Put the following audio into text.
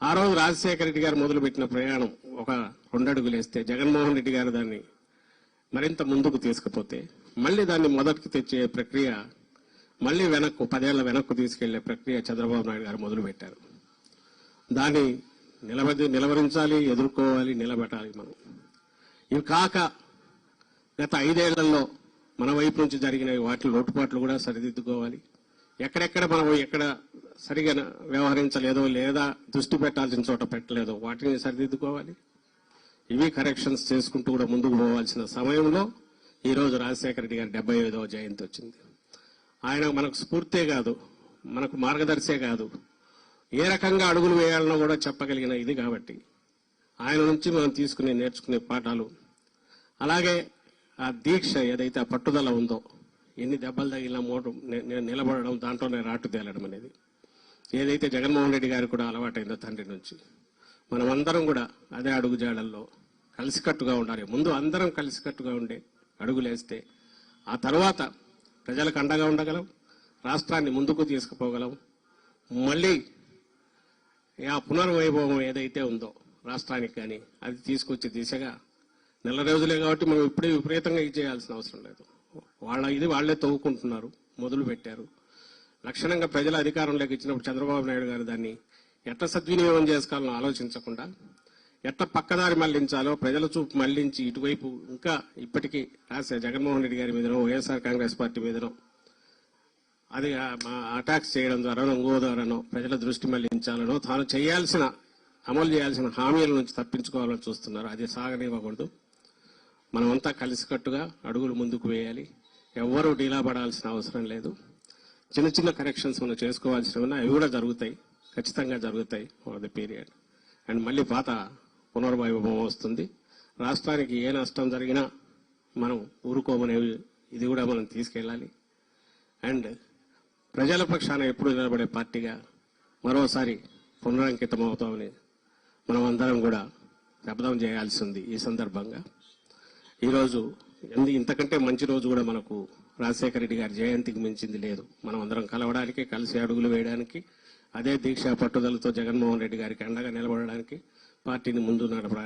ఆ రోజు రాజశేఖర రెడ్డి గారు మొదలుపెట్టిన ప్రయాణం ఒక 2 అడుగులు వేస్తే జగన్మోహన్ రెడ్డి గారు దాన్ని మరింత ముందుకు తీసుకుపోతే మళ్ళీ దాన్ని మొదటికి తెచ్చే ప్రక్రియ మళ్ళీ వెనక్కు 10 ఏళ్ల వెనక్కు తీసుకెళ్లే ప్రక్రియ చంద్రబాబు నాయుడు గారు మొదలుపెట్టారు. దాన్ని నిలవరించాలి, ఎదుర్కోవాలి, నిలబెట్టాలి మనం. ఇవి కాక గత 5 ఏళ్లలో మన వైపు నుంచి జరిగిన వాటి లోటుపాట్లు కూడా సరిదిద్దుకోవాలి. ఎక్కడెక్కడ మనం ఎక్కడ సరిగా వ్యవహరించలేదో లేదా దృష్టి పెట్టాల్సిన చోట పెట్టలేదో వాటిని సరిదిద్దుకోవాలి. ఇవి కరెక్షన్స్ చేసుకుంటూ కూడా ముందుకు పోవాల్సిన సమయంలో ఈరోజు రాజశేఖర రెడ్డి గారి 75వ జయంతి వచ్చింది. ఆయన మనకు స్ఫూర్తే కాదు, మనకు మార్గదర్శే కాదు, ఏ రకంగా అడుగులు వేయాలనో కూడా చెప్పగలిగిన ఇది కాబట్టి ఆయన నుంచి మనం నేర్చుకునే పాఠాలు, అలాగే ఆ దీక్ష ఏదైతే ఆ పట్టుదల ఉందో, ఎన్ని దెబ్బలు తగిలిన నిలబడడం, దాంట్లోనే రాటు తేలడం అనేది ఏదైతే జగన్మోహన్ రెడ్డి గారికి కూడా అలవాటైందో తండ్రి నుంచి, మనమందరం కూడా అదే అడుగుజాడల్లో కలిసికట్టుగా ఉండాలి. ముందు అందరం కలిసికట్టుగా ఉండే అడుగులేస్తే ఆ తర్వాత ప్రజలకు అండగా ఉండగలం, రాష్ట్రాన్ని ముందుకు తీసుకుపోగలం. మళ్ళీ ఆ పునర్వైభవం ఏదైతే ఉందో రాష్ట్రానికి కానీ అది తీసుకొచ్చే దిశగా నెల రోజులే కాబట్టి మనం ఇప్పుడే విపరీతంగా ఇది చేయాల్సిన అవసరం లేదు. వాళ్లే తవ్వుకుంటున్నారు, మొదలు పెట్టారు. లక్షణంగా ప్రజల అధికారంలోకి ఇచ్చినప్పుడు చంద్రబాబు నాయుడు గారు దాన్ని ఎట్లా సద్వినియోగం చేసుకోవాలని ఆలోచించకుండా ఎట్లా పక్కదారి మళ్లించాలో ప్రజల చూపు మళ్లించి ఇటువైపు ఇంకా ఇప్పటికీ జగన్మోహన్ రెడ్డి గారి మీదనో వైఎస్ఆర్ కాంగ్రెస్ పార్టీ మీదనో అది అటాక్స్ చేయడం ద్వారానో ఇంకో ద్వారానో ప్రజల దృష్టి మళ్లించాలనో తాను అమలు చేయాల్సిన హామీల నుంచి తప్పించుకోవాలని చూస్తున్నారు. అది సాగనివ్వకూడదు. మనమంతా కలిసికట్టుగా అడుగులు ముందుకు వేయాలి. ఎవ్వరూ డీలా పడాల్సిన అవసరం లేదు. చిన్న చిన్న కరెక్షన్స్ మనం చేసుకోవాల్సినవి అవి కూడా జరుగుతాయి, ఖచ్చితంగా జరుగుతాయి ఫర్ ది పీరియడ్. అండ్ మళ్ళీ పాత పునర్వైభవం వస్తుంది. రాష్ట్రానికి ఏ నష్టం జరిగినా మనం ఊరుకోమనేవి ఇది కూడా మనం తీసుకెళ్ళాలి. అండ్ ప్రజల పక్షాన ఎప్పుడు నిలబడే పార్టీగా మరోసారి పునరంకితం అవుతామని మనం అందరం కూడా శపథం చేయాల్సి ఉంది. ఈ సందర్భంగా ఈరోజు ఇంతకంటే మంచి రోజు కూడా మనకు రాజశేఖర రెడ్డి గారి జయంతికి మించింది లేదు. మనం అందరం కలవడానికి, కలిసి అడుగులు వేయడానికి, అదే దీక్ష పట్టుదలతో జగన్మోహన్ రెడ్డి గారికి అండగా నిలబడడానికి, పార్టీని ముందు నడపడానికి